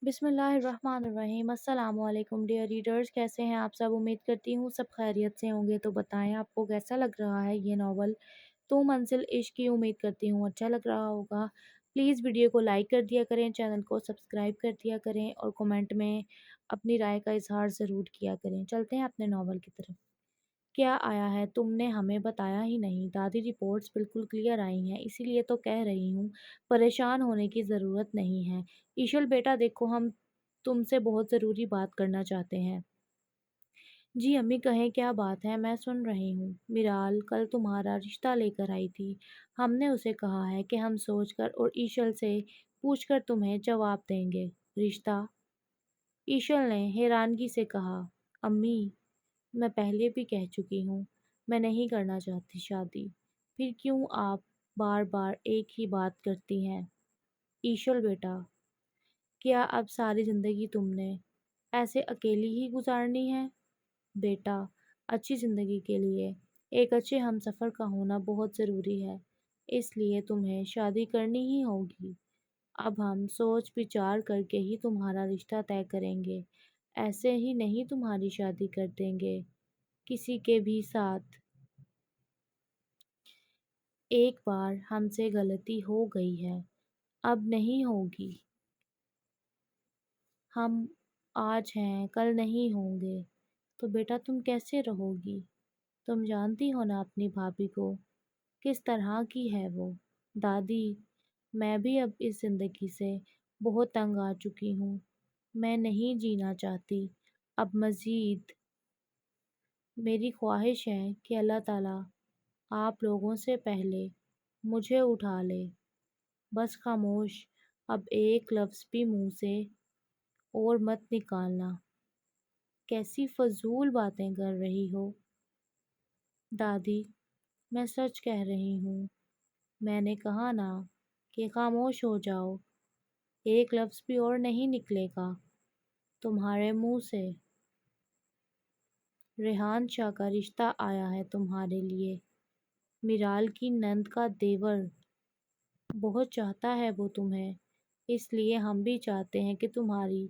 بسم اللہ الرحمن الرحیم۔ السلام علیکم ڈیئر ریڈرز، کیسے ہیں آپ سب؟ امید کرتی ہوں سب خیریت سے ہوں گے۔ تو بتائیں آپ کو کیسا لگ رہا ہے یہ ناول تو منزل عشق کی؟ امید کرتی ہوں اچھا لگ رہا ہوگا۔ پلیز ویڈیو کو لائک کر دیا کریں، چینل کو سبسکرائب کر دیا کریں اور کمنٹ میں اپنی رائے کا اظہار ضرور کیا کریں۔ چلتے ہیں اپنے ناول کی طرف۔ کیا آیا ہے تم نے ہمیں بتایا ہی نہیں؟ دادی رپورٹس بالکل کلیئر آئی ہیں، اسی لیے تو کہہ رہی ہوں پریشان ہونے کی ضرورت نہیں ہے۔ ایشل بیٹا دیکھو، ہم تم سے بہت ضروری بات کرنا چاہتے ہیں۔ جی امی کہیں، کیا بات ہے؟ میں سن رہی ہوں۔ میرال کل تمہارا رشتہ لے کر آئی تھی، ہم نے اسے کہا ہے کہ ہم سوچ کر اور ایشل سے پوچھ کر تمہیں جواب دیں گے۔ رشتہ؟ ایشل نے حیرانگی سے کہا۔ امی، میں پہلے بھی کہہ چکی ہوں میں نہیں کرنا چاہتی شادی، پھر کیوں آپ بار بار ایک ہی بات کرتی ہیں؟ ایشل بیٹا، کیا اب ساری زندگی تم نے ایسے اکیلی ہی گزارنی ہے؟ بیٹا، اچھی زندگی کے لیے ایک اچھے ہم سفر کا ہونا بہت ضروری ہے، اس لیے تمہیں شادی کرنی ہی ہوگی۔ اب ہم سوچ بچار کر کے ہی تمہارا رشتہ طے کریں گے، ایسے ہی نہیں تمہاری شادی کر دیں گے کسی کے بھی ساتھ۔ ایک بار ہم سے غلطی ہو گئی ہے، اب نہیں ہوگی۔ ہم آج ہیں کل نہیں ہوں گے، تو بیٹا تم کیسے رہو گی؟ تم جانتی ہو نا اپنی بھابھی کو، کس طرح کی ہے وہ۔ دادی، میں بھی اب اس زندگی سے بہت تنگ آ چکی ہوں، میں نہیں جینا چاہتی اب مزید۔ میری خواہش ہے کہ اللہ تعالیٰ آپ لوگوں سے پہلے مجھے اٹھا لے۔ بس خاموش، اب ایک لفظ بھی منہ سے اور مت نکالنا۔ کیسی فضول باتیں کر رہی ہو؟ دادی، میں سچ کہہ رہی ہوں، میں نے کہا نا کہ خاموش ہو جاؤ، ایک لفظ بھی اور نہیں نکلے گا تمہارے منہ سے۔ ریحان شاہ کا رشتہ آیا ہے تمہارے لیے، میرال کی نند کا دیور۔ بہت چاہتا ہے وہ تمہیں، اس لیے ہم بھی چاہتے ہیں کہ تمہاری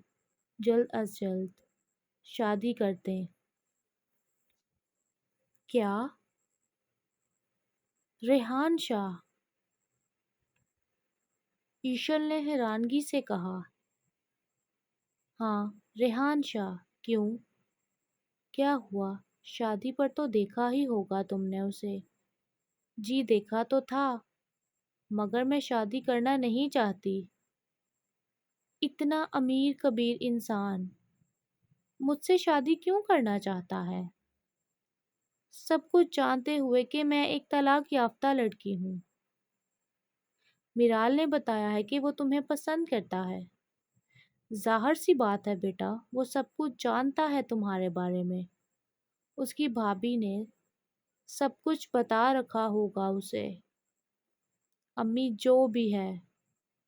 جلد از جلد شادی کر دیں۔ کیا؟ ریحان شاہ؟ ایشل نے حیرانگی سے کہا۔ ہاں، ریحان شاہ۔ کیوں؟ کیا ہوا؟ شادی پر تو دیکھا ہی ہوگا تم نے اسے۔ جی دیکھا تو تھا، مگر میں شادی کرنا نہیں چاہتی۔ اتنا امیر کبیر انسان مجھ سے شادی کیوں کرنا چاہتا ہے؟ سب کچھ جانتے ہوئے کہ میں ایک طلاق یافتہ لڑکی ہوں۔ میرال نے بتایا ہے کہ وہ تمہیں پسند کرتا ہے۔ ظاہر سی بات ہے بیٹا، وہ سب کچھ جانتا ہے تمہارے بارے میں، اس کی بھابھی نے سب کچھ بتا رکھا ہوگا اسے۔ امی جو بھی ہے،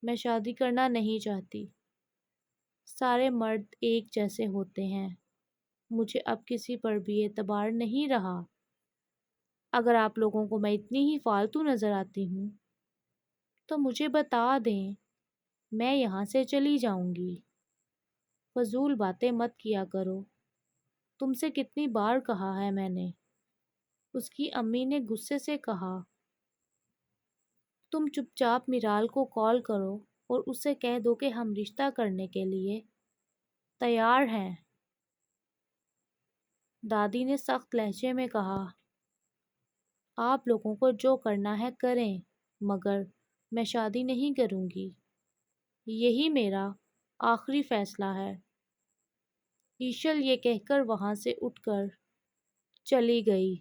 میں شادی کرنا نہیں چاہتی۔ سارے مرد ایک جیسے ہوتے ہیں، مجھے اب کسی پر بھی اعتبار نہیں رہا۔ اگر آپ لوگوں کو میں اتنی ہی فالتو نظر آتی ہوں تو مجھے بتا دیں، میں یہاں سے چلی جاؤں گی۔ فضول باتیں مت کیا کرو، تم سے کتنی بار کہا ہے میں نے۔ اس کی امی نے غصے سے کہا۔ تم چپ چاپ میرال کو کال کرو اور اسے کہہ دو کہ ہم رشتہ کرنے کے لیے تیار ہیں۔ دادی نے سخت لہجے میں کہا۔ آپ لوگوں کو جو کرنا ہے کریں، مگر میں شادی نہیں کروں گی، یہی میرا آخری فیصلہ ہے۔ ایشل یہ کہہ کر وہاں سے اٹھ کر چلی گئی۔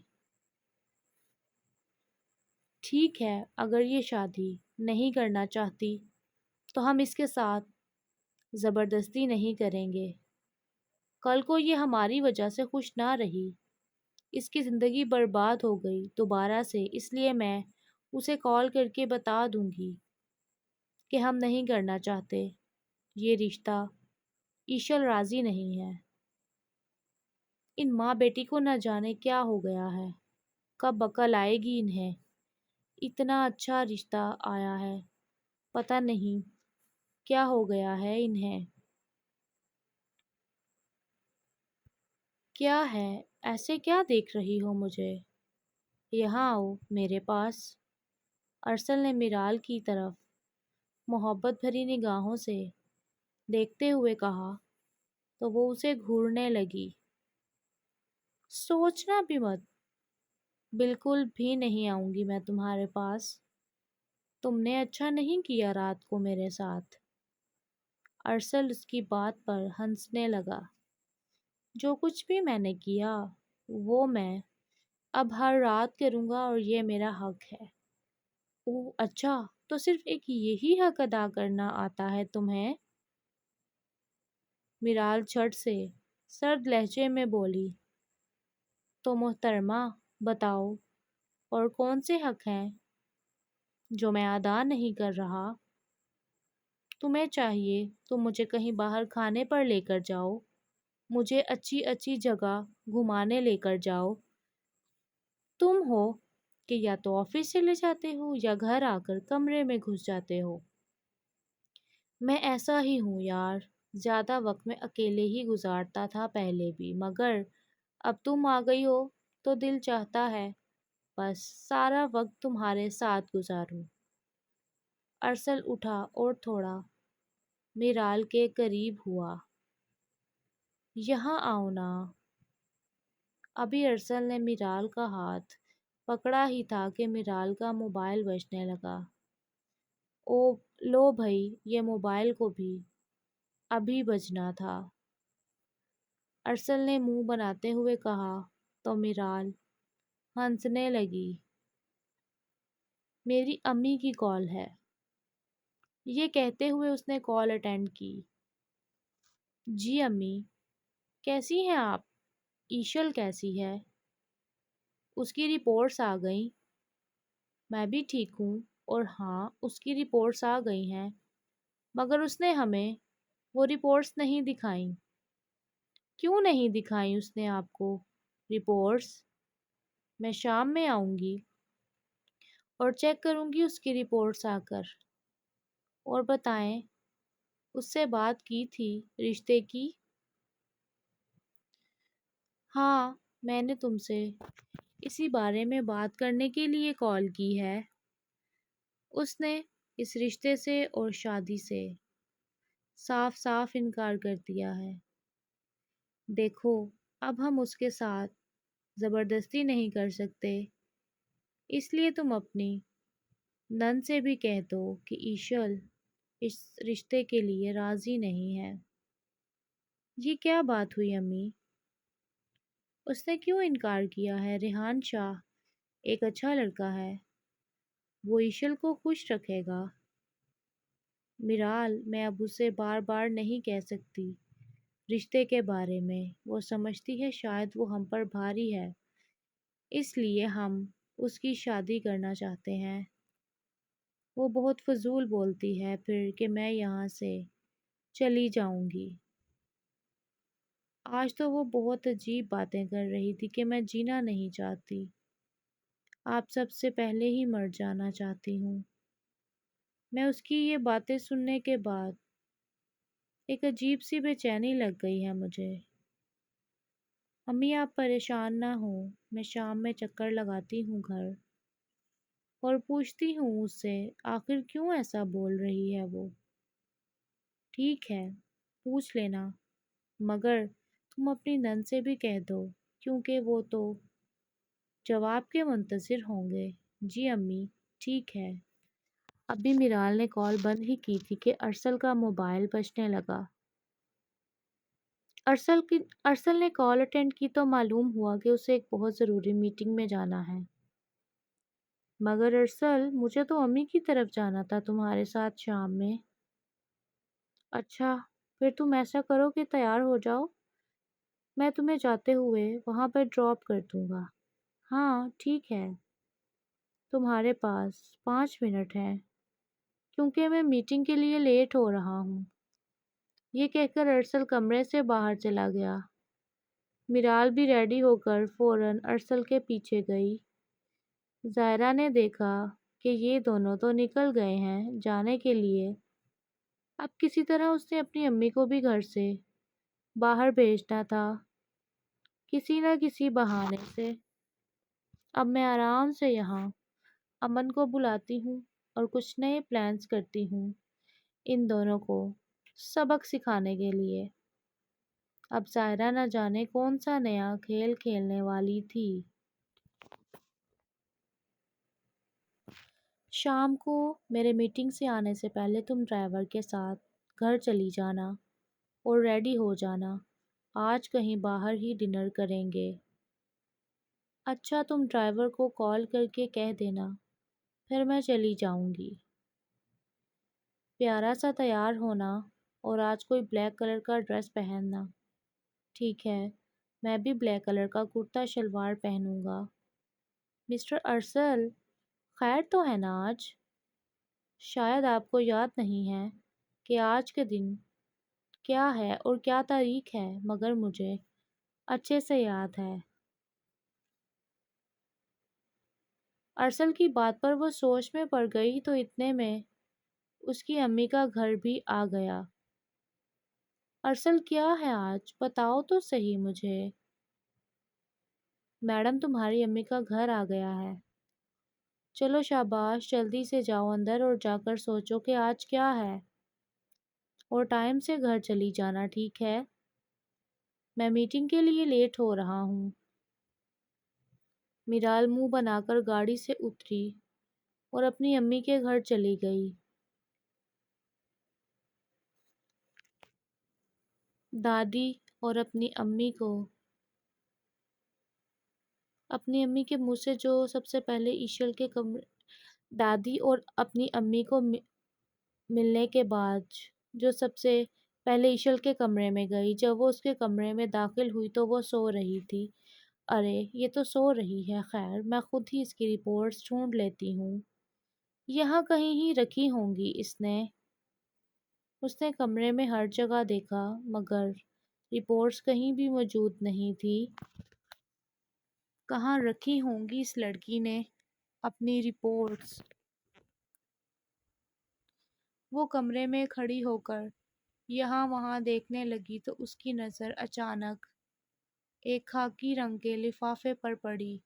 ٹھیک ہے، اگر یہ شادی نہیں کرنا چاہتی تو ہم اس کے ساتھ زبردستی نہیں کریں گے۔ کل کو یہ ہماری وجہ سے خوش نہ رہی، اس کی زندگی برباد ہو گئی دوبارہ سے، اس لیے میں اسے کال کر کے بتا دوں گی کہ ہم نہیں کرنا چاہتے یہ رشتہ۔ ایشل راضی نہیں ہے۔ ان ماں بیٹی کو نہ جانے کیا ہو گیا ہے، کب عقل آئے گی انہیں۔ اتنا اچھا رشتہ آیا ہے، پتہ نہیں کیا ہو گیا ہے انہیں۔ کیا ہے؟ ایسے کیا دیکھ رہی ہو مجھے؟ یہاں آؤ میرے پاس۔ ارسل نے میرال کی طرف محبت بھری نگاہوں سے دیکھتے ہوئے کہا تو وہ اسے گھورنے لگی۔ سوچنا بھی مت، بالکل بھی نہیں آؤں گی میں تمہارے پاس۔ تم نے اچھا نہیں کیا رات کو میرے ساتھ۔ ارسل اس کی بات پر ہنسنے لگا۔ جو کچھ بھی میں نے کیا وہ میں اب ہر رات کروں گا اور یہ میرا حق ہے۔ اوہ اچھا، تو صرف ایک یہی حق ادا کرنا آتا ہے تمہیں؟ میرال جھٹ سے سرد لہجے میں بولی۔ تو محترمہ بتاؤ، اور کون سے حق ہیں جو میں ادا نہیں کر رہا؟ تمہیں چاہیے تو مجھے کہیں باہر کھانے پر لے کر جاؤ، مجھے اچھی اچھی جگہ گھمانے لے کر جاؤ۔ تم ہو کہ یا تو آفس چلے جاتے ہو یا گھر آ کر کمرے میں گھس جاتے ہو۔ میں ایسا ہی ہوں یار، زیادہ وقت میں اکیلے ہی گزارتا تھا پہلے بھی، مگر اب تم آ گئی ہو تو دل چاہتا ہے بس سارا وقت تمہارے ساتھ گزاروں۔ ارسل اٹھا اور تھوڑا میرال کے قریب ہوا۔ یہاں آؤ نا۔ ابھی ارسل نے میرال کا ہاتھ پکڑا ہی تھا کہ میرال کا موبائل بجنے لگا۔ او لو بھائی، یہ موبائل کو بھی ابھی بجنا تھا۔ ارسل نے منہ بناتے ہوئے کہا تو میرال ہنسنے لگی۔ میری امی کی کال ہے۔ یہ کہتے ہوئے اس نے کال اٹینڈ کی۔ جی امی، کیسی ہیں آپ؟ ایشل کیسی ہے؟ اس کی رپورٹس آ گئیں؟ میں بھی ٹھیک ہوں، اور ہاں اس کی رپورٹس آ گئی ہیں، مگر اس نے ہمیں وہ رپورٹس نہیں دکھائیں۔ کیوں نہیں دکھائیں اس نے آپ کو رپورٹس؟ میں شام میں آؤں گی اور چیک کروں گی اس کی رپورٹس آ کر۔ اور بتائیں، اس سے بات کی تھی رشتے کی؟ ہاں، میں نے تم سے اسی بارے میں بات کرنے کے لیے کال کی ہے۔ اس نے اس رشتے سے اور شادی سے صاف صاف انکار کر دیا ہے۔ دیکھو، اب ہم اس کے ساتھ زبردستی نہیں کر سکتے، اس لیے تم اپنی نند سے بھی کہہ دو کہ ایشل اس رشتے کے لیے راضی نہیں ہے۔ یہ کیا بات ہوئی امی؟ اس نے کیوں انکار کیا ہے؟ ریحان شاہ ایک اچھا لڑکا ہے، وہ ایشل کو خوش رکھے گا۔ میرال، میں اب اسے بار بار نہیں کہہ سکتی رشتے کے بارے میں، وہ سمجھتی ہے شاید وہ ہم پر بھاری ہے، اس لیے ہم اس کی شادی کرنا چاہتے ہیں۔ وہ بہت فضول بولتی ہے پھر کہ میں یہاں سے چلی جاؤں گی۔ آج تو وہ بہت عجیب باتیں کر رہی تھی کہ میں جینا نہیں چاہتی، آپ سب سے پہلے ہی مر جانا چاہتی ہوں۔ میں اس کی یہ باتیں سننے کے بعد ایک عجیب سی بے چینی لگ گئی ہے مجھے۔ امی آپ پریشان نہ ہوں، میں شام میں چکر لگاتی ہوں گھر، اور پوچھتی ہوں اس سے آخر کیوں ایسا بول رہی ہے وہ۔ ٹھیک ہے، پوچھ لینا، مگر تم اپنی نند سے بھی کہہ دو، کیونکہ وہ تو جواب کے منتظر ہوں گے۔ جی امی، ٹھیک ہے۔ ابھی میرال نے کال بند ہی کی تھی کہ ارسل کا موبائل بجنے لگا۔ ارسل نے کال اٹینڈ کی تو معلوم ہوا کہ اسے ایک بہت ضروری میٹنگ میں جانا ہے۔ مگر ارسل، مجھے تو امی کی طرف جانا تھا تمہارے ساتھ شام میں۔ اچھا، پھر تم ایسا کرو کہ تیار ہو جاؤ، میں تمہیں جاتے ہوئے وہاں پر ڈراپ کر دوں گا۔ ہاں ٹھیک ہے، تمہارے پاس 5 منٹ ہیں، کیونکہ میں میٹنگ کے لیے لیٹ ہو رہا ہوں۔ یہ کہہ کر ارسل کمرے سے باہر چلا گیا۔ میرال بھی ریڈی ہو کر فوراً ارسل کے پیچھے گئی۔ زائرہ نے دیکھا کہ یہ دونوں تو نکل گئے ہیں جانے کے لیے، اب کسی طرح اس نے اپنی امی کو بھی گھر سے باہر بھیجنا تھا کسی نہ کسی بہانے سے۔ اب میں آرام سے یہاں امن کو بلاتی ہوں اور کچھ نئے پلانز کرتی ہوں ان دونوں کو سبق سکھانے کے لیے۔ اب ظاہرہ نہ جانے کون سا نیا کھیل کھیلنے والی تھی۔ شام کو میرے میٹنگ سے آنے سے پہلے تم ڈرائیور کے ساتھ گھر چلی جانا اور ریڈی ہو جانا، آج کہیں باہر ہی ڈنر کریں گے۔ اچھا، تم ڈرائیور کو کال کر کے کہہ دینا، پھر میں چلی جاؤں گی۔ پیارا سا تیار ہونا اور آج کوئی بلیک کلر کا ڈریس پہننا۔ ٹھیک ہے، میں بھی بلیک کلر کا کرتا شلوار پہنوں گا۔ مسٹر ارسل، خیر تو ہے نا آج؟ شاید آپ کو یاد نہیں ہے کہ آج کے دن کیا ہے اور کیا تاریخ ہے، مگر مجھے اچھے سے یاد ہے۔ ارسل کی بات پر وہ سوچ میں پڑ گئی تو اتنے میں اس کی امی کا گھر بھی آ گیا۔ ارسل، کیا ہے آج؟ بتاؤ تو صحیح مجھے۔ میڈم، تمہاری امی کا گھر آ گیا ہے۔ چلو شاباش، جلدی سے جاؤ اندر اور جا کر سوچو کہ آج کیا ہے، اور ٹائم سے گھر چلی جانا، ٹھیک ہے؟ میں میٹنگ کے لیے لیٹ ہو رہا ہوں۔ میرال منہ بنا کر گاڑی سے اتری اور اپنی امی کے گھر چلی گئی۔ دادی اور اپنی امی کے منہ سے جو سب سے پہلے ایشل کے کمرے دادی اور اپنی امی کو ملنے کے بعد جو سب سے پہلے ایشل کے کمرے میں گئی، جب وہ اس کے کمرے میں داخل ہوئی تو وہ سو رہی تھی۔ ارے یہ تو سو رہی ہے، خیر میں خود ہی اس کی رپورٹس ڈھونڈ لیتی ہوں، یہاں کہیں ہی رکھی ہوں گی اس نے کمرے میں ہر جگہ دیکھا مگر رپورٹس کہیں بھی موجود نہیں تھی۔ کہاں رکھی ہوں گی اس لڑکی نے اپنی رپورٹس؟ وہ کمرے میں کھڑی ہو کر یہاں وہاں دیکھنے لگی تو اس کی نظر اچانک ایک خاکی رنگ کے لفافے پر پڑی۔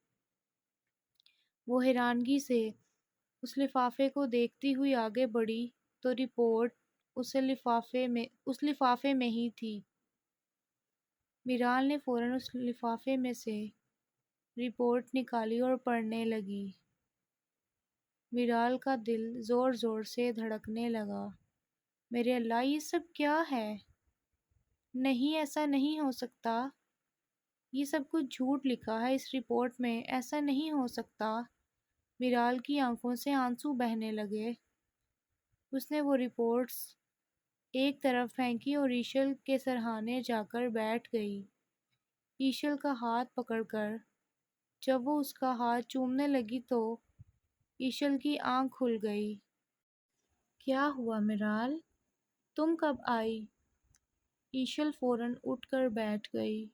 وہ حیرانگی سے اس لفافے کو دیکھتی ہوئی آگے بڑھی تو رپورٹ اس لفافے میں ہی تھی۔ میرال نے فوراً اس لفافے میں سے رپورٹ نکالی اور پڑھنے لگی۔ میرال کا دل زور زور سے دھڑکنے لگا۔ میرے اللہ، یہ سب کیا ہے؟ نہیں، ایسا نہیں ہو سکتا، یہ سب کچھ جھوٹ لکھا ہے اس رپورٹ میں، ایسا نہیں ہو سکتا۔ میرال کی آنکھوں سے آنسو بہنے لگے۔ اس نے وہ رپورٹس ایک طرف پھینکی اور ایشل کے سرہانے جا کر بیٹھ گئی، ایشل کا ہاتھ پکڑ کر۔ جب وہ اس کا ہاتھ چومنے لگی تو ایشل کی آنکھ کھل گئی۔ کیا ہوا میرال؟ تم کب آئی؟ ایشل فوراً اٹھ کر بیٹھ گئی۔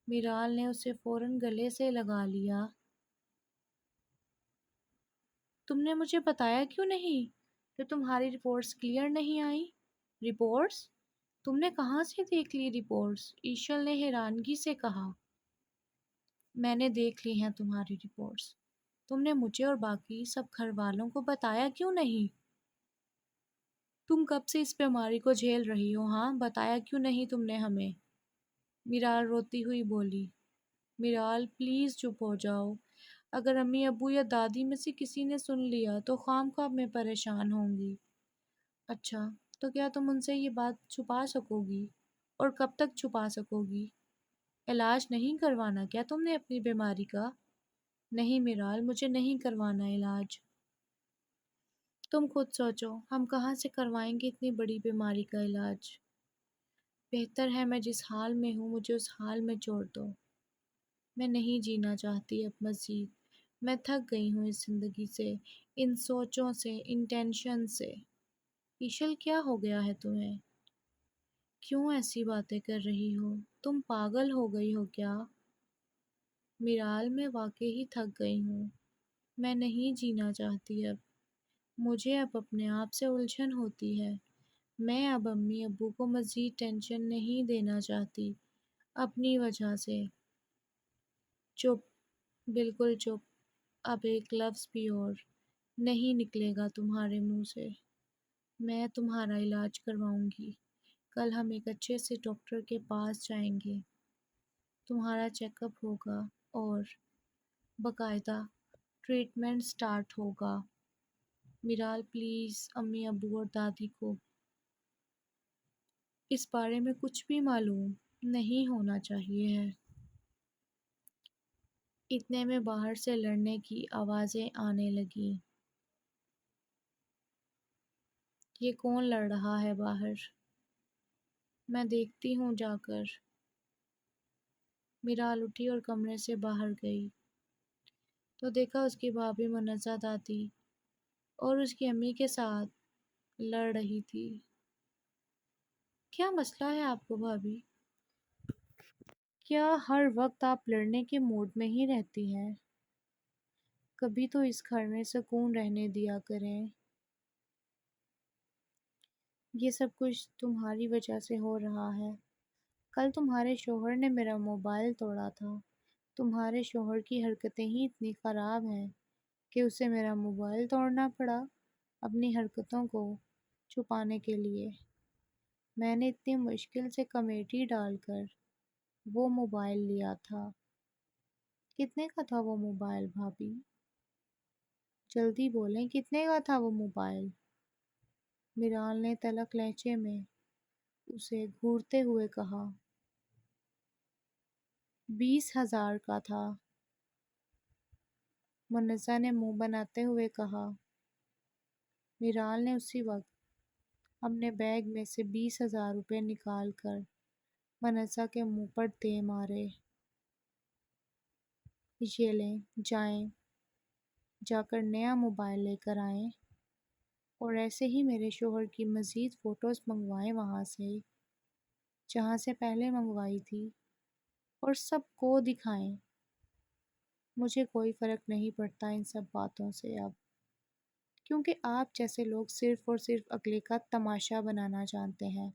میرال نے اسے فوراً گلے سے لگا لیا۔ تم نے مجھے بتایا کیوں نہیں کہ تمہاری رپورٹس کلیئر نہیں آئیں؟ رپورٹس؟ تم نے کہاں سے دیکھ لی رپورٹس؟ ایشل نے حیرانگی سے کہا۔ میں نے دیکھ لی ہیں تمہاری رپورٹس۔ تم نے مجھے اور باقی سب گھر والوں کو بتایا کیوں نہیں؟ تم کب سے اس بیماری کو جھیل رہی ہو، ہاں؟ بتایا کیوں نہیں تم نے ہمیں؟ میرال روتی ہوئی بولی۔ میرال پلیز چپ ہو جاؤ، اگر امی ابو یا دادی میں سے کسی نے سن لیا تو خواہ میں پریشان ہوں گی۔ اچھا، تو کیا تم ان سے یہ بات چھپا سکو گی؟ اور کب تک چھپا سکو گی؟ علاج نہیں کروانا کیا تم نے اپنی بیماری کا؟ نہیں میرال، مجھے نہیں کروانا علاج۔ تم خود سوچو، ہم کہاں سے کروائیں گے اتنی بڑی بیماری کا علاج؟ بہتر ہے میں جس حال میں ہوں مجھے اس حال میں چھوڑ دو۔ میں نہیں جینا چاہتی اب مزید، میں تھک گئی ہوں اس زندگی سے، ان سوچوں سے، ان ٹینشن سے۔ ایشل، کیا ہو گیا ہے تمہیں؟ کیوں ایسی باتیں کر رہی ہو؟ تم پاگل ہو گئی ہو کیا؟ میرال، میں واقعی تھک گئی ہوں، میں نہیں جینا چاہتی اب، مجھے اب اپنے آپ سے الجھن ہوتی ہے، میں اب امی ابو کو مزید ٹینشن نہیں دینا چاہتی اپنی وجہ سے۔ چپ، بالکل چپ۔ اب ایک لفظ بھی اور نہیں نکلے گا تمہارے منہ سے۔ میں تمہارا علاج کرواؤں گی۔ کل ہم ایک اچھے سے ڈاکٹر کے پاس جائیں گے، تمہارا چیک اپ ہوگا اور باقاعدہ ٹریٹمنٹ سٹارٹ ہوگا۔ میرال پلیز امی ابو اور دادی کو اس بارے میں کچھ بھی معلوم نہیں ہونا چاہیے ہے۔ اتنے میں باہر سے لڑنے کی آوازیں آنے لگیں۔ یہ کون لڑ رہا ہے باہر؟ میں دیکھتی ہوں جا کر۔ میرال اٹھی اور کمرے سے باہر گئی تو دیکھا اس کی بھابھی منزہ دادی اور اس کی امی کے ساتھ لڑ رہی تھی۔ کیا مسئلہ ہے آپ کو بھابھی؟ کیا ہر وقت آپ لڑنے کے موڈ میں ہی رہتی ہیں؟ کبھی تو اس گھر میں سکون رہنے دیا کریں۔ یہ سب کچھ تمہاری وجہ سے ہو رہا ہے۔ کل تمہارے شوہر نے میرا موبائل توڑا تھا۔ تمہارے شوہر کی حرکتیں ہی اتنی خراب ہیں کہ اسے میرا موبائل توڑنا پڑا اپنی حرکتوں کو چھپانے کے لیے۔ میں نے اتنی مشکل سے کمیٹی ڈال کر وہ موبائل لیا تھا۔ کتنے کا تھا وہ موبائل بھابھی؟ جلدی بولیں، کتنے کا تھا وہ موبائل؟ میرال نے تلخ لہجے میں اسے گھورتے ہوئے کہا۔ 20,000 کا تھا، منزہ نے منہ بناتے ہوئے کہا۔ میرال نے اسی وقت اپنے بیگ میں سے 20,000 روپے نکال کر منزہ کے منہ پر دے مارے۔ یہ لیں، جائیں، جا کر نیا موبائل لے کر آئیں اور ایسے ہی میرے شوہر کی مزید فوٹوز منگوائیں وہاں سے جہاں سے پہلے منگوائی تھی اور سب کو دکھائیں۔ مجھے کوئی فرق نہیں پڑتا ان سب باتوں سے اب، کیونکہ آپ جیسے لوگ صرف اور صرف اگلے کا تماشا بنانا جانتے ہیں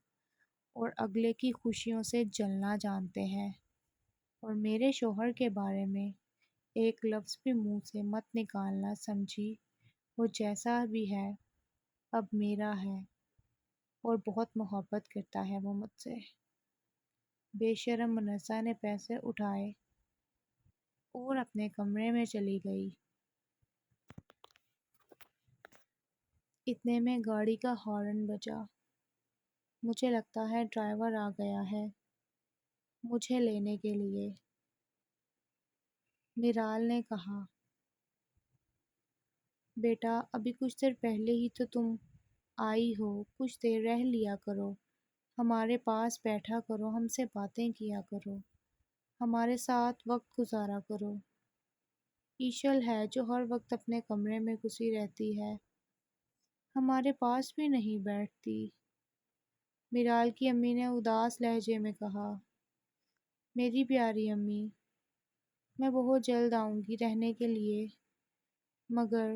اور اگلے کی خوشیوں سے جلنا جانتے ہیں، اور میرے شوہر کے بارے میں ایک لفظ بھی منہ سے مت نکالنا سمجھی۔ وہ جیسا بھی ہے اب میرا ہے اور بہت محبت کرتا ہے وہ مجھ سے۔ بے شرم منزہ نے پیسے اٹھائے اور اپنے کمرے میں چلی گئی۔ اتنے میں گاڑی کا ہارن بجا۔ مجھے لگتا ہے ڈرائیور آ گیا ہے مجھے لینے کے لیے، میرال نے کہا۔ بیٹا ابھی کچھ دیر پہلے ہی تو تم آئی ہو، کچھ دیر رہ لیا کرو، ہمارے پاس بیٹھا کرو، ہم سے باتیں کیا کرو، ہمارے ساتھ وقت گزارا کرو۔ ایشل ہے جو ہر وقت اپنے کمرے میں گھسی رہتی ہے، ہمارے پاس بھی نہیں بیٹھتی، میرال کی امی نے اداس لہجے میں کہا۔ میری پیاری امی، میں بہت جلد آؤں گی رہنے کے لیے، مگر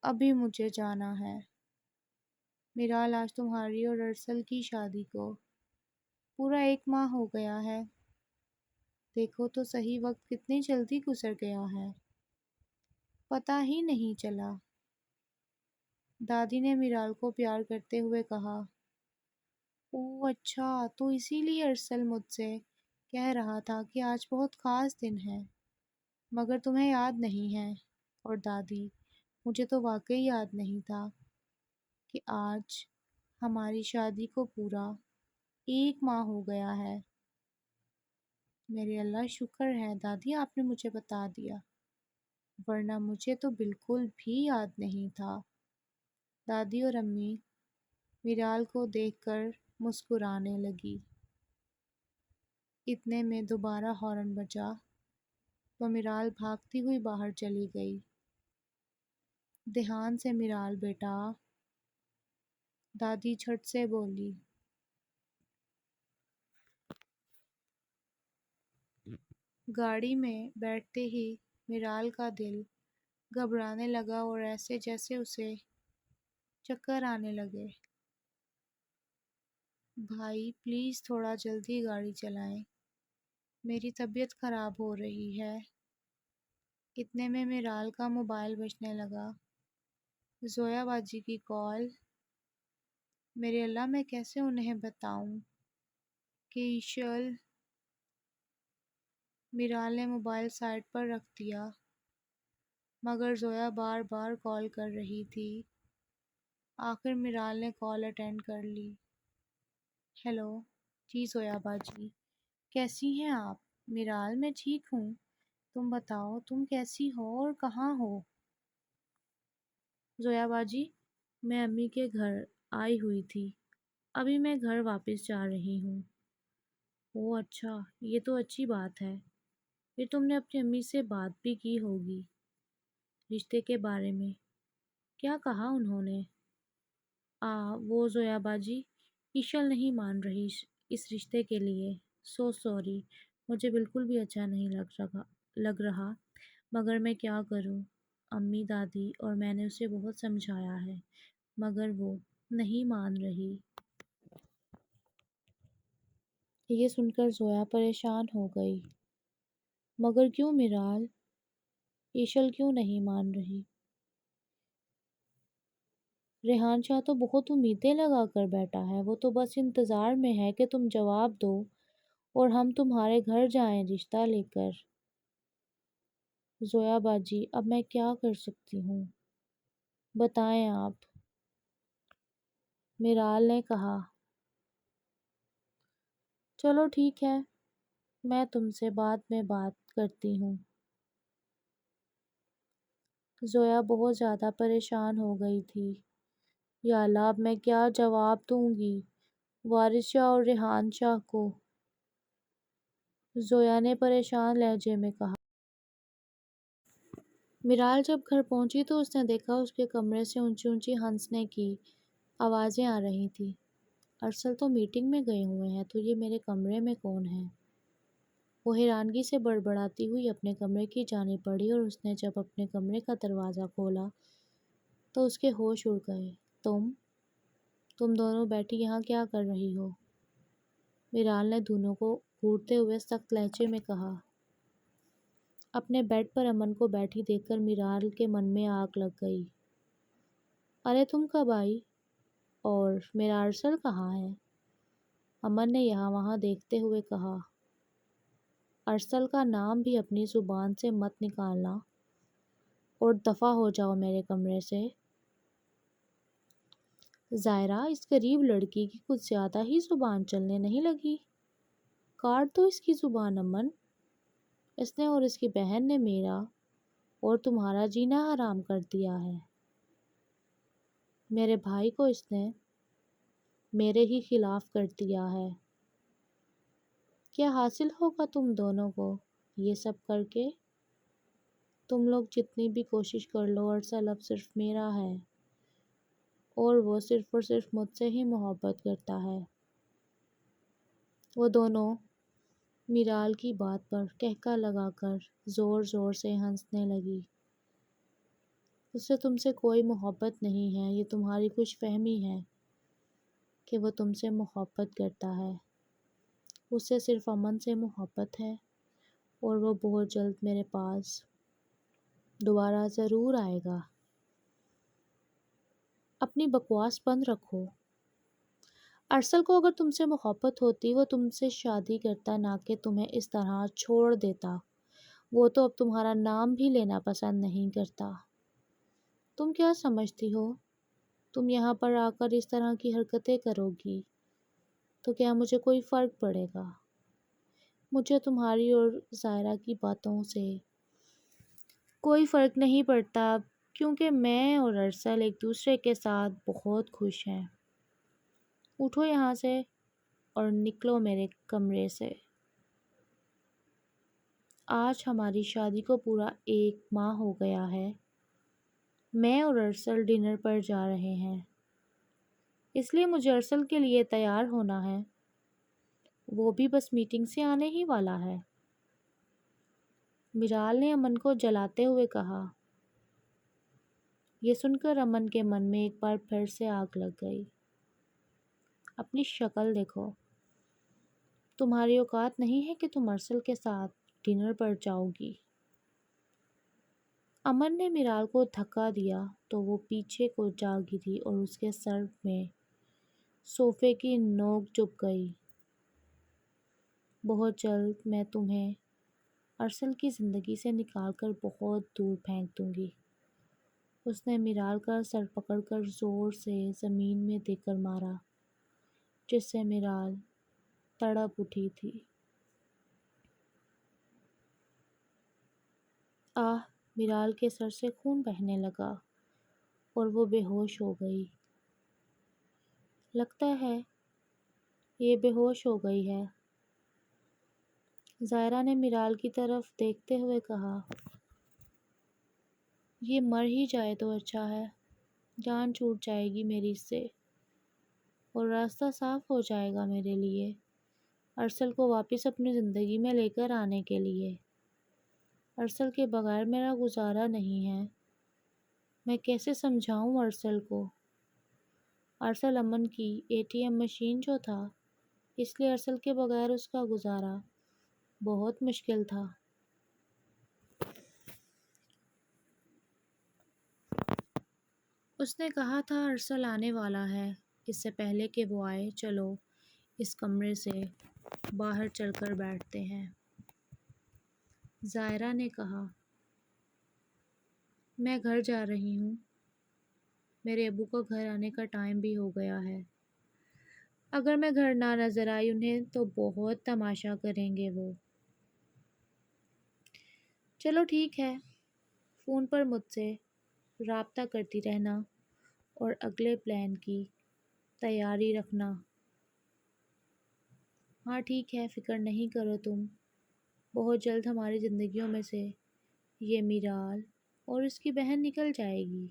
ابھی مجھے جانا ہے۔ میرال آج تمہاری اور ارسل کی شادی کو پورا 1 ماہ ہو گیا ہے۔ دیکھو تو صحیح وقت کتنی جلدی گزر گیا ہے، پتہ ہی نہیں چلا۔ دادی نے میرال کو پیار کرتے ہوئے کہا۔ اوہ اچھا، تو اسی لیے ارسل مجھ سے کہہ رہا تھا کہ آج بہت خاص دن ہے، مگر تمہیں یاد نہیں ہے۔ اور دادی، مجھے تو واقعی یاد نہیں تھا کہ آج ہماری شادی کو پورا 1 ماہ ہو گیا ہے۔ میرے اللہ شکر ہے دادی آپ نے مجھے بتا دیا، ورنہ مجھے تو بالکل بھی یاد نہیں تھا۔ دادی اور امی میرال کو دیکھ کر مسکرانے لگی۔ اتنے میں دوبارہ ہارن بجا تو میرال بھاگتی ہوئی باہر چلی گئی۔ دھیان سے میرال بیٹا، دادی جھٹ سے بولی۔ گاڑی میں بیٹھتے ہی میرال کا دل گھبرانے لگا اور ایسے جیسے اسے چکر آنے لگے۔ بھائی پلیز تھوڑا جلدی گاڑی چلائیں، میری طبیعت خراب ہو رہی ہے۔ اتنے میں میرال کا موبائل بجنے لگا۔ زویا باجی کی کال۔ میرے اللہ، میں کیسے انہیں بتاؤں کہ ایشل۔ میرال نے موبائل سائڈ پر رکھ دیا، مگر زویا بار بار کال کر رہی تھی۔ آخر میرال نے کال اٹینڈ کر لی۔ ہیلو، جی زویا باجی، کیسی ہیں آپ؟ میرال، میں ٹھیک ہوں، تم بتاؤ تم کیسی ہو اور کہاں ہو؟ زویا باجی، میں امی کے گھر آئی ہوئی تھی، ابھی میں گھر واپس جا رہی ہوں۔ اوہ اچھا، یہ تو اچھی بات ہے، پھر تم نے اپنی امی سے بات بھی کی ہوگی رشتے کے بارے میں، کیا کہا انہوں نے؟ وہ زویا باجی، ایشل نہیں مان رہی اس رشتے کے لیے، سو سوری، مجھے بالکل بھی اچھا نہیں لگ رہا، مگر میں کیا کروں؟ امی دادی اور میں نے اسے بہت سمجھایا ہے، مگر وہ نہیں مان رہی۔ یہ سن کر زویا پریشان ہو گئی۔ مگر کیوں میرال؟ ایشل کیوں نہیں مان رہی؟ ریحان شاہ تو بہت امیدیں لگا کر بیٹھا ہے، وہ تو بس انتظار میں ہے کہ تم جواب دو اور ہم تمہارے گھر جائیں رشتہ لے کر۔ زویا باجی، اب میں کیا کر سکتی ہوں؟ بتائیں آپ۔ میرال نے کہا۔ چلو ٹھیک ہے، میں تم سے بعد میں بات کرتی ہوں۔ زویا بہت زیادہ پریشان ہو گئی تھی۔ یا اللہ، اب میں کیا جواب دوں گی وارث شاہ اور ریحان شاہ کو؟ زویا نے پریشان لہجے میں کہا۔ میرال جب گھر پہنچی تو اس نے دیکھا اس کے کمرے سے اونچی اونچی ہنسنے کی آوازیں آ رہی تھی۔ ارسل تو میٹنگ میں گئے ہوئے ہیں، تو یہ میرے کمرے میں کون ہے؟ وہ حیرانگی سے بڑبڑاتی ہوئی اپنے کمرے کی جانب بڑھی اور اس نے جب اپنے کمرے کا دروازہ کھولا تو اس کے ہوش اڑ گئے۔ تم دونوں بیٹھی یہاں کیا کر رہی ہو؟ میرال نے دونوں کو گھورتے ہوئے سخت لہجے میں کہا۔ اپنے بیڈ پر امن کو بیٹھی دیکھ کر میرال کے من میں آگ لگ گئی۔ ارے تم کب آئی؟ اور میرا ارسل کہاں ہے؟ امن نے یہاں وہاں دیکھتے ہوئے کہا۔ ارسل کا نام بھی اپنی زبان سے مت نکالنا اور دفع ہو جاؤ میرے کمرے سے۔ ظاہرہ، اس غریب لڑکی کی کچھ زیادہ ہی زبان چلنے نہیں لگی؟ کاٹ دو اس کی زبان امن، اس نے اور اس کی بہن نے میرا اور تمہارا جینا حرام کر دیا ہے۔ میرے بھائی کو اس نے میرے ہی خلاف کر دیا ہے۔ کیا حاصل ہوگا تم دونوں کو یہ سب کر کے؟ تم لوگ جتنی بھی کوشش کر لو، ارسل اب صرف میرا ہے اور وہ صرف اور صرف مجھ سے ہی محبت کرتا ہے۔ وہ دونوں میرال کی بات پر ٹھکا لگا کر زور زور سے ہنسنے لگی۔ اسے تم سے کوئی محبت نہیں ہے، یہ تمہاری خوش فہمی ہے کہ وہ تم سے محبت کرتا ہے۔ اسے صرف امن سے محبت ہے اور وہ بہت جلد میرے پاس دوبارہ ضرور آئے گا۔ اپنی بکواس بند رکھو۔ ارسل کو اگر تم سے محبت ہوتی وہ تم سے شادی کرتا، نہ کہ تمہیں اس طرح چھوڑ دیتا۔ وہ تو اب تمہارا نام بھی لینا پسند نہیں کرتا۔ تم کیا سمجھتی ہو؟ تم یہاں پر آ کر اس طرح کی حرکتیں کرو گی تو کیا مجھے کوئی فرق پڑے گا؟ مجھے تمہاری اور ظاہرہ کی باتوں سے کوئی فرق نہیں پڑتا، کیونکہ میں اور ارسل ایک دوسرے کے ساتھ بہت خوش ہیں۔ اٹھو یہاں سے اور نکلو میرے کمرے سے۔ آج ہماری شادی کو پورا 1 ماہ ہو گیا ہے۔ میں اور ارسل ڈنر پر جا رہے ہیں، اس لیے مجھے ارسل کے لیے تیار ہونا ہے۔ وہ بھی بس میٹنگ سے آنے ہی والا ہے۔ میرال نے امن کو جلاتے ہوئے کہا۔ یہ سن کر امن کے من میں ایک بار پھر سے آگ لگ گئی۔ اپنی شکل دیکھو، تمہاری اوقات نہیں ہے کہ تم ارسل کے ساتھ ڈنر پر جاؤ گی۔ امن نے میرال کو دھکا دیا تو وہ پیچھے کو جا گری اور اس کے سر میں صوفے کی نوک چبھ گئی۔ بہت جلد میں تمہیں ارسل کی زندگی سے نکال کر بہت دور پھینک دوں گی۔ اس نے میرال کا سر پکڑ کر زور سے زمین میں دے کر مارا، جس سے میرال تڑپ اٹھی تھی۔ آہ! میرال کے سر سے خون بہنے لگا اور وہ بے ہوش ہو گئی۔ لگتا ہے یہ بے ہوش ہو گئی ہے، زائرہ نے میرال کی طرف دیکھتے ہوئے کہا۔ یہ مر ہی جائے تو اچھا ہے، جان چھوٹ جائے گی میری اس سے، اور راستہ صاف ہو جائے گا میرے لیے ارسل کو واپس اپنی زندگی میں لے کر آنے کے لیے۔ ارسل کے بغیر میرا گزارا نہیں ہے، میں کیسے سمجھاؤں ارسل کو؟ ارسل امن کی ATM مشین جو تھا، اس لیے ارسل کے بغیر اس کا گزارا بہت مشکل تھا۔ اس نے کہا تھا ارسل آنے والا ہے، اس سے پہلے کہ وہ آئے چلو اس کمرے سے باہر چل کر بیٹھتے ہیں، زائرہ نے کہا۔ میں گھر جا رہی ہوں، میرے ابو کا گھر آنے کا ٹائم بھی ہو گیا ہے۔ اگر میں گھر نہ نظر آئی انہیں تو بہت تماشا کریں گے وہ۔ چلو ٹھیک ہے، فون پر مجھ سے رابطہ کرتی رہنا اور اگلے پلان کی تیاری رکھنا۔ ہاں ٹھیک ہے، فکر نہیں کرو تم، بہت جلد ہماری زندگیوں میں سے یہ میرال اور اس کی بہن نکل جائے گی۔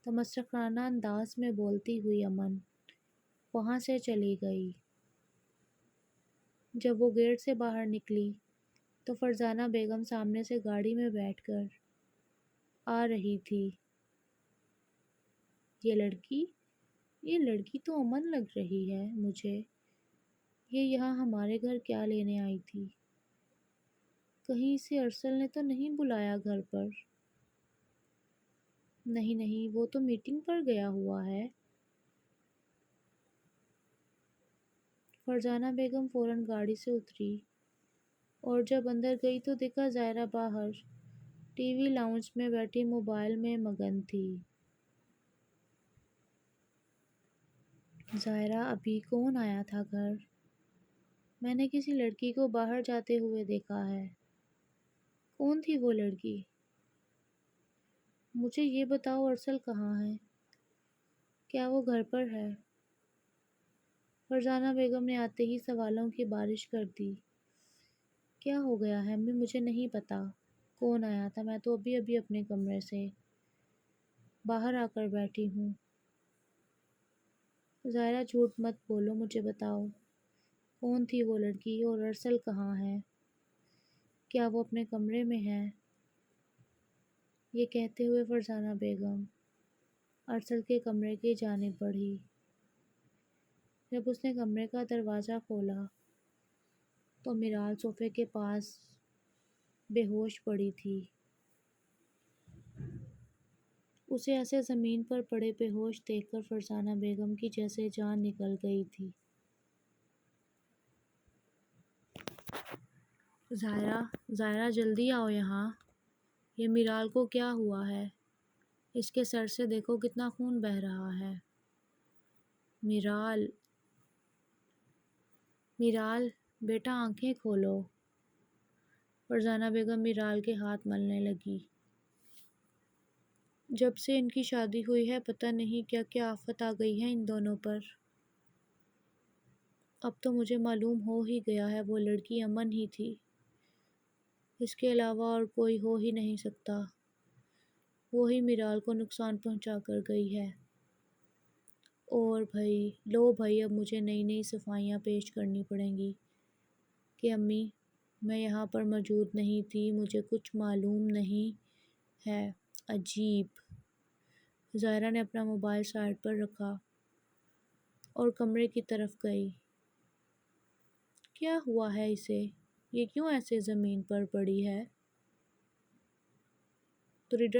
تمسخرانہ انداز میں بولتی ہوئی امن وہاں سے چلی گئی۔ جب وہ گیٹ سے باہر نکلی تو فرزانہ بیگم سامنے سے گاڑی میں بیٹھ کر آ رہی تھی۔ یہ لڑکی تو امن لگ رہی ہے مجھے، یہ یہاں ہمارے گھر کیا لینے آئی تھی؟ کہیں اسے ارسل نے تو نہیں بلایا گھر پر؟ نہیں، وہ تو میٹنگ پر گیا ہوا ہے۔ فرزانہ بیگم فوراً گاڑی سے اتری اور جب اندر گئی تو دیکھا زائرہ باہر ٹی وی لاؤنج میں بیٹھی موبائل میں مگن تھی۔ زائرہ ابھی کون آیا تھا گھر؟ میں نے کسی لڑکی کو باہر جاتے ہوئے دیکھا ہے۔ کون تھی وہ لڑکی؟ مجھے یہ بتاؤ ارسل کہاں ہے؟ کیا وہ گھر پر ہے؟ فرزانہ بیگم نے آتے ہی سوالوں کی بارش کر دی۔ کیا ہو گیا ہے امی؟ مجھے نہیں پتا کون آیا تھا، میں تو ابھی اپنے کمرے سے باہر آ کر بیٹھی ہوں۔ زائرہ جھوٹ مت بولو، مجھے بتاؤ کون تھی وہ لڑکی اور ارسل کہاں ہے؟ کیا وہ اپنے کمرے میں ہے؟ یہ کہتے ہوئے فرزانہ بیگم ارسل کے کمرے کی جانب بڑھی۔ جب اس نے کمرے کا دروازہ کھولا تو میرال صوفے کے پاس بے ہوش پڑی تھی۔ اسے ایسے زمین پر پڑے بے ہوش دیکھ کر فرزانہ بیگم کی جیسے جان نکل گئی تھی۔ زائرہ جلدی آؤ یہاں، یہ میرال کو کیا ہوا ہے؟ اس کے سر سے دیکھو کتنا خون بہہ رہا ہے۔ میرال بیٹا آنکھیں کھولو۔ فرزانہ بیگم میرال کے ہاتھ ملنے لگی۔ جب سے ان کی شادی ہوئی ہے پتہ نہیں کیا کیا آفت آ گئی ہے ان دونوں پر۔ اب تو مجھے معلوم ہو ہی گیا ہے وہ لڑکی امن ہی تھی، اس کے علاوہ اور کوئی ہو ہی نہیں سکتا۔ وہی میرال کو نقصان پہنچا کر گئی ہے۔ اور بھائی اب مجھے نئی صفائیاں پیش کرنی پڑیں گی کہ امی میں یہاں پر موجود نہیں تھی، مجھے کچھ معلوم نہیں ہے۔ عجیب۔ زائرہ نے اپنا موبائل سائیڈ پر رکھا اور کمرے کی طرف گئی۔ کیا ہوا ہے اسے؟ یہ کیوں ایسے زمین پر پڑی ہے؟ تو ریڈر